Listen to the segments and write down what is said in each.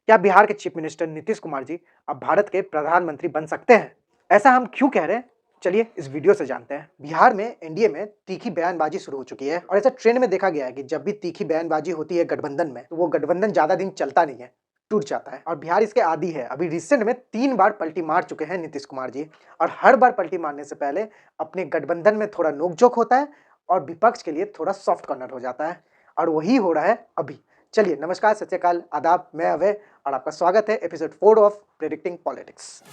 क्या बिहार के chief minister Nitish Kumar ji अब भारत के प्रधानमंत्री बन सकते हैं? ऐसा हम क्यों कह रहे हैं? चलिए इस वीडियो से जानते हैं। बिहार में एनडीए में तीखी बयानबाजी शुरू हो चुकी है और ऐसा ट्रेंड में देखा गया है कि जब भी तीखी बयानबाजी होती है गठबंधन में, तो वो गठबंधन ज्यादा दिन चलता नहीं है, टूट जाता है और बिहार इसके आदी है। अभी रिसेंट में 3 बार पलटी मार चुके हैं नीतीश कुमार जी और हर बार पलटी मारने से पहले अपने गठबंधन में थोड़ा नोकझोंक होता है और विपक्ष के लिए थोड़ा सॉफ्ट कॉर्नर हो जाता है और वही हो रहा है अभी। चलिए नमस्कार, सत श्री अकाल, आदाब, मैं अभय और आपका स्वागत है एपिसोड 4 ऑफ प्रेडिक्टिंग पॉलिटिक्स।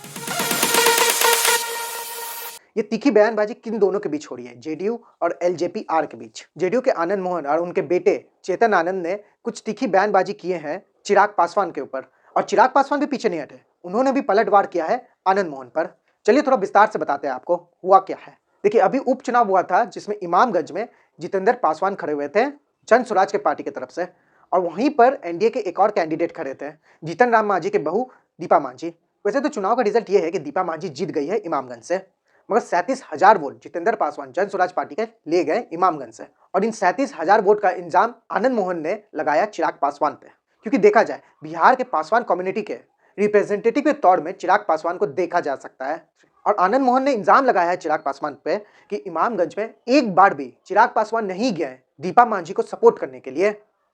ये तीखी बयानबाजी किन दोनों के बीच हो रही है? जेडीयू और एलजेपी-आर के बीच। जेडीयू के आनंद मोहन और उनके बेटे चेतन आनंद ने कुछ तीखी बयानबाजी किए हैं चिराग पासवान के ऊपर और चिराग पासवान भी पीछे नहीं हटे, उन्होंने भी पलटवार किया है आनंद मोहन पर। चलिए थोड़ा विस्तार से बताते हैं आपको हुआ क्या है। देखिए, अभी उपचुनाव हुआ था जिसमें इमामगंज में जितेंद्र पासवान खड़े हुए थे जन स्वराज के पार्टी की तरफ से और वहीं पर एनडीए के एक और कैंडिडेट खड़े थे, जीतन राम मांझी के बहू दीपा मांझी। वैसे तो चुनाव का रिजल्ट ये है कि दीपा मांझी जीत गई है इमामगंज से, मगर 37,000 वोट जितेंद्र पासवान जन स्वराज पार्टी के ले गए इमामगंज से और इन 37,000 वोट का इंजाम आनंद मोहन ने लगाया चिराग पासवान पे। क्योंकि देखा जाए बिहार के पासवान कम्युनिटी के रिप्रेजेंटेटिव के तौर में चिराग पासवान को देखा जा सकता है और आनंद मोहन ने इंजाम लगाया है चिराग पासवान पे कि इमामगंज में एक बार भी चिराग पासवान नहीं गए दीपा मांझी को सपोर्ट करने के लिए,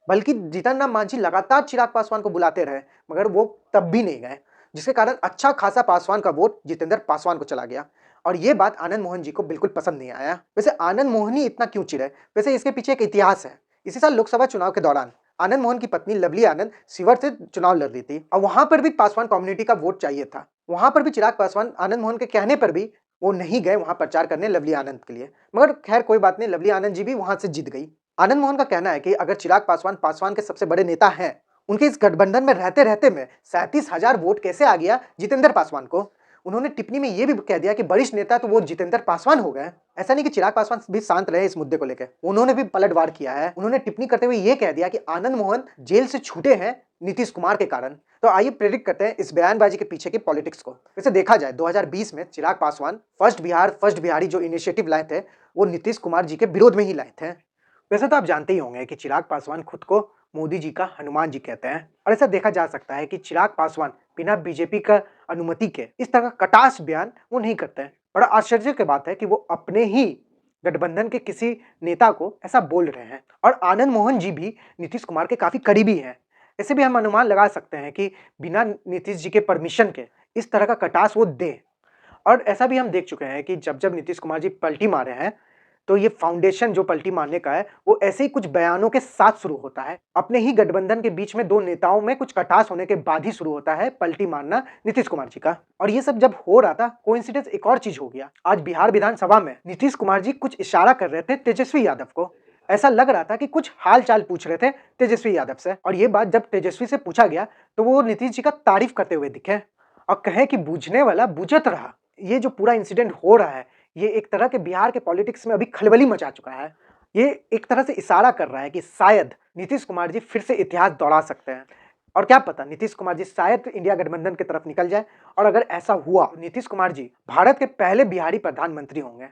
बल्कि जीतन राम मांझी लगातार चिराग पासवान को बुलाते रहे मगर वो तब भी नहीं गए, जिसके कारण अच्छा खासा पासवान का वोट जितेंद्र पासवान को चला गया और ये बात आनंद मोहन जी को बिल्कुल पसंद नहीं आया। वैसे आनंद मोहन ही इतना क्यों चिढ़े? वैसे इसके पीछे एक इतिहास है। इसी साल लोकसभा चुनाव के दौरान आनंद मोहन की पत्नी लवली आनंद शिवर से चुनाव लड़ रही थी और वहां पर भी पासवान कम्युनिटी का वोट चाहिए था। वहां पर भी चिराग पासवान आनंद मोहन के कहने पर भी वो नहीं गए वहां प्रचार करने लवली आनंद के लिए, मगर खैर कोई बात नहीं, लवली आनंद जी भी वहां से जीत गई। आनंद मोहन का कहना है कि अगर चिराग पासवान पासवान के सबसे बड़े नेता हैं, उनके इस गठबंधन में रहते रहते में 37,000 वोट कैसे आ गया जितेंद्र पासवान को। उन्होंने टिप्पणी में यह भी कह दिया कि वरिष्ठ नेता तो वो जितेंद्र पासवान हो गए। ऐसा नहीं कि चिराग पासवान भी शांत रहे इस मुद्दे को लेकर, उन्होंने भी पलटवार किया है। उन्होंने टिप्पणी करते हुए यह कह दिया कि आनंद मोहन जेल से छूटे हैं नीतीश कुमार के कारण। तो आइए प्रेडिक्ट करते हैं इस बयानबाजी के पीछे की पॉलिटिक्स को। वैसे देखा जाए 2020 में चिराग पासवान फर्स्ट बिहार फर्स्ट बिहारी जो इनिशिएटिव लाए थे वो नीतीश कुमार जी के विरोध में ही लाए थे। वैसे तो आप जानते ही होंगे कि चिराग पासवान खुद को मोदी जी का हनुमान जी कहते हैं और ऐसा देखा जा सकता है कि चिराग पासवान बिना बीजेपी का अनुमति के इस तरह का कटाक्ष बयान वो नहीं करते हैं। बड़ा आश्चर्य की बात है कि वो अपने ही गठबंधन के किसी नेता को ऐसा बोल रहे हैं और आनंद मोहन जी भी नीतीश कुमार के काफी करीबी हैं। ऐसे भी हम अनुमान लगा सकते हैं कि बिना नीतीश जी के परमिशन के इस तरह का कटाक्ष वो दें। और ऐसा भी हम देख चुके हैं कि जब जब नीतीश कुमार जी पलटी मारे हैं तो ये फाउंडेशन जो पलटी मारने का है वो ऐसे ही कुछ बयानों के साथ शुरू होता है। अपने ही गठबंधन के बीच में दो नेताओं में कुछ कटास होने के बाद ही शुरू होता है पलटी मारना नीतीश कुमार जी का। और ये सब जब हो रहा था, कोइंसिडेंस एक और चीज हो गया। आज बिहार विधानसभा में नीतीश कुमार जी कुछ इशारा कर रहे थे तेजस्वी यादव को। ऐसा लग रहा था कि कुछ हाल चाल पूछ रहे थे तेजस्वी यादव से और ये बात जब तेजस्वी से पूछा गया तो वो नीतीश जी का तारीफ करते हुए दिखे और कहे कि बूझने वाला बुझत रहा। ये जो पूरा इंसिडेंट हो रहा है ये एक तरह के बिहार के पॉलिटिक्स में अभी खलबली मचा चुका है। ये एक तरह से इशारा कर रहा है कि शायद नीतीश कुमार जी फिर से इतिहास दोहरा सकते हैं और क्या पता नीतीश कुमार जी शायद इंडिया गठबंधन की तरफ निकल जाए और अगर ऐसा हुआ तो नीतीश कुमार जी भारत के पहले बिहारी प्रधानमंत्री होंगे।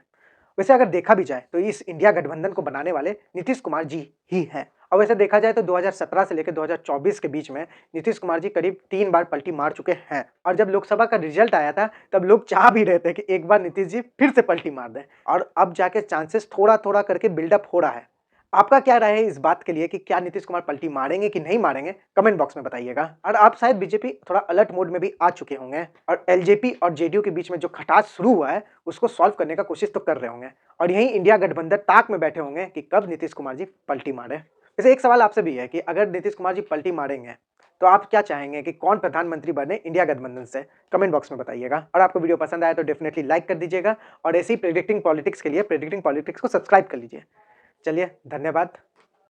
वैसे अगर देखा भी जाए तो इस इंडिया गठबंधन को बनाने वाले नीतीश कुमार जी ही हैं। और वैसे देखा जाए तो 2017 से लेकर 2024 के बीच में नीतीश कुमार जी करीब 3 बार पलटी मार चुके हैं और जब लोकसभा का रिजल्ट आया था तब लोग चाह भी रहे थे कि एक बार नीतीश जी फिर से पलटी मार दें और अब जाके चांसेस थोड़ा थोड़ा करके बिल्डअप हो रहा है। आपका क्या राय है इस बात के लिए कि क्या नीतीश कुमार पलटी मारेंगे कि नहीं मारेंगे? कमेंट बॉक्स में बताइएगा। और आप शायद बीजेपी थोड़ा अलर्ट मोड में भी आ चुके होंगे और एलजेपी और जेडीयू के बीच में जो खटास शुरू हुआ है उसको सॉल्व करने का कोशिश तो कर रहे होंगे और यही इंडिया गठबंधन ताक में बैठे होंगे कि कब नीतीश कुमार जी पलटी मारे। वैसे एक सवाल आपसे भी है कि अगर नीतीश कुमार जी पलटी मारेंगे तो आप क्या चाहेंगे कि कौन प्रधानमंत्री बने इंडिया गठबंधन से? कमेंट बॉक्स में बताइएगा। और आपको वीडियो पसंद आया तो डेफिनेटली लाइक कर दीजिएगा और ऐसी प्रेडिक्टिंग पॉलिटिक्स के लिए प्रेडिक्टिंग पॉलिटिक्स को सब्सक्राइब कर लीजिए। चलिए धन्यवाद।